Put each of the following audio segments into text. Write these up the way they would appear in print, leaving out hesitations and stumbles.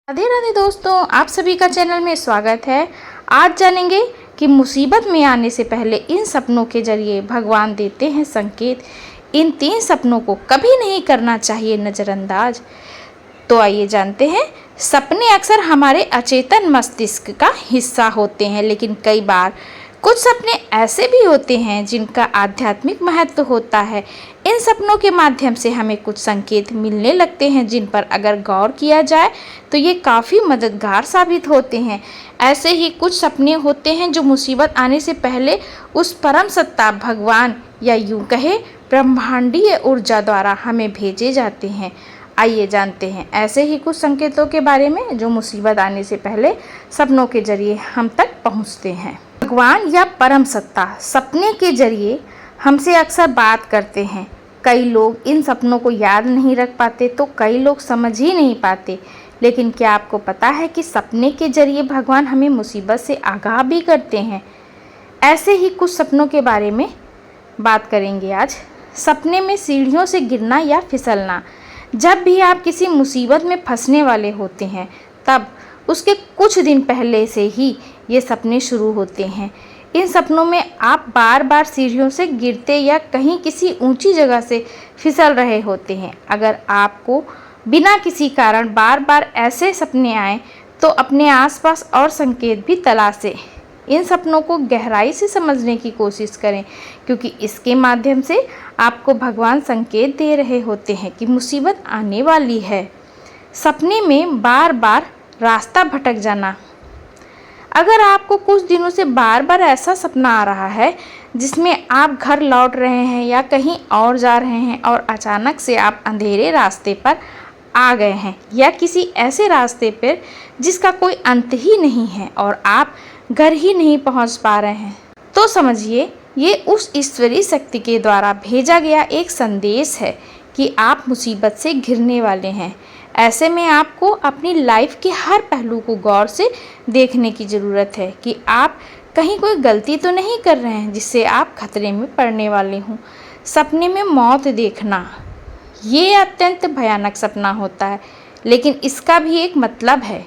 राधे राधे दोस्तों, आप सभी का चैनल में स्वागत है। आज जानेंगे कि मुसीबत में आने से पहले इन सपनों के जरिए भगवान देते हैं संकेत। इन 3 सपनों को कभी नहीं करना चाहिए नज़रअंदाज। तो आइए जानते हैं। सपने अक्सर हमारे अचेतन मस्तिष्क का हिस्सा होते हैं, लेकिन कई बार कुछ सपने ऐसे भी होते हैं जिनका आध्यात्मिक महत्व होता है। इन सपनों के माध्यम से हमें कुछ संकेत मिलने लगते हैं जिन पर अगर गौर किया जाए तो ये काफ़ी मददगार साबित होते हैं। ऐसे ही कुछ सपने होते हैं जो मुसीबत आने से पहले उस परम सत्ता भगवान या यूं कहे ब्रह्मांडीय ऊर्जा द्वारा हमें भेजे जाते हैं। आइए जानते हैं ऐसे ही कुछ संकेतों के बारे में जो मुसीबत आने से पहले सपनों के जरिए हम तक पहुंचते हैं। भगवान या परम सत्ता सपने के जरिए हमसे अक्सर बात करते हैं। कई लोग इन सपनों को याद नहीं रख पाते तो कई लोग समझ ही नहीं पाते। लेकिन क्या आपको पता है कि सपने के जरिए भगवान हमें मुसीबत से आगाह भी करते हैं। ऐसे ही कुछ सपनों के बारे में बात करेंगे आज। सपने में सीढ़ियों से गिरना या फिसलना। जब भी आप किसी मुसीबत में फंसने वाले होते हैं तब उसके कुछ दिन पहले से ही ये सपने शुरू होते हैं। इन सपनों में आप बार बार सीढ़ियों से गिरते या कहीं किसी ऊंची जगह से फिसल रहे होते हैं। अगर आपको बिना किसी कारण बार बार ऐसे सपने आए तो अपने आसपास और संकेत भी तलाशें। इन सपनों को गहराई से समझने की कोशिश करें, क्योंकि इसके माध्यम से आपको भगवान संकेत दे रहे होते हैं कि मुसीबत आने वाली है। सपने में बार बार रास्ता भटक जाना। अगर आपको कुछ दिनों से बार बार ऐसा सपना आ रहा है जिसमें आप घर लौट रहे हैं या कहीं और जा रहे हैं और अचानक से आप अंधेरे रास्ते पर आ गए हैं या किसी ऐसे रास्ते पर जिसका कोई अंत ही नहीं है और आप घर ही नहीं पहुंच पा रहे हैं, तो समझिए ये उस ईश्वरीय शक्ति के द्वारा भेजा गया एक संदेश है कि आप मुसीबत से घिरने वाले हैं। ऐसे में आपको अपनी लाइफ के हर पहलू को गौर से देखने की ज़रूरत है कि आप कहीं कोई गलती तो नहीं कर रहे हैं जिससे आप खतरे में पड़ने वाले हों। सपने में मौत देखना, ये अत्यंत भयानक सपना होता है, लेकिन इसका भी एक मतलब है।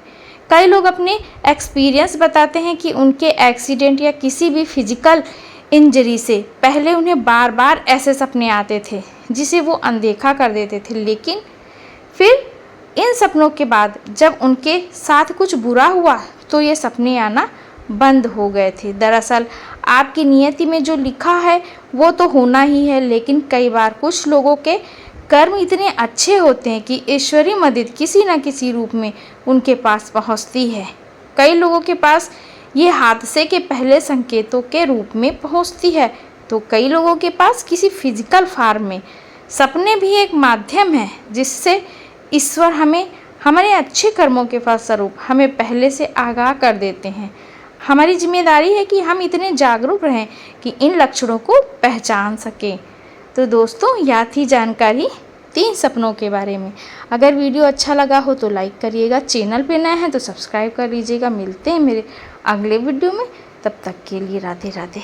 कई लोग अपने एक्सपीरियंस बताते हैं कि उनके एक्सीडेंट या किसी भी फिजिकल इंजरी से पहले उन्हें बार बार ऐसे सपने आते थे जिसे वो अनदेखा कर देते थे, लेकिन फिर इन सपनों के बाद जब उनके साथ कुछ बुरा हुआ तो ये सपने आना बंद हो गए थे। दरअसल आपकी नियति में जो लिखा है वो तो होना ही है, लेकिन कई बार कुछ लोगों के कर्म इतने अच्छे होते हैं कि ईश्वरीय मदद किसी न किसी रूप में उनके पास पहुंचती है। कई लोगों के पास ये हादसे के पहले संकेतों के रूप में पहुंचती है, तो कई लोगों के पास किसी फिजिकल फॉर्म में। सपने भी एक माध्यम है जिससे ईश्वर हमें हमारे अच्छे कर्मों के फलस्वरूप हमें पहले से आगाह कर देते हैं। हमारी जिम्मेदारी है कि हम इतने जागरूक रहें कि इन लक्षणों को पहचान सकें। तो दोस्तों, यह थी जानकारी 3 सपनों के बारे में। अगर वीडियो अच्छा लगा हो तो लाइक करिएगा, चैनल पे नए हैं तो सब्सक्राइब कर लीजिएगा। मिलते हैं मेरे अगले वीडियो में, तब तक के लिए राधे राधे।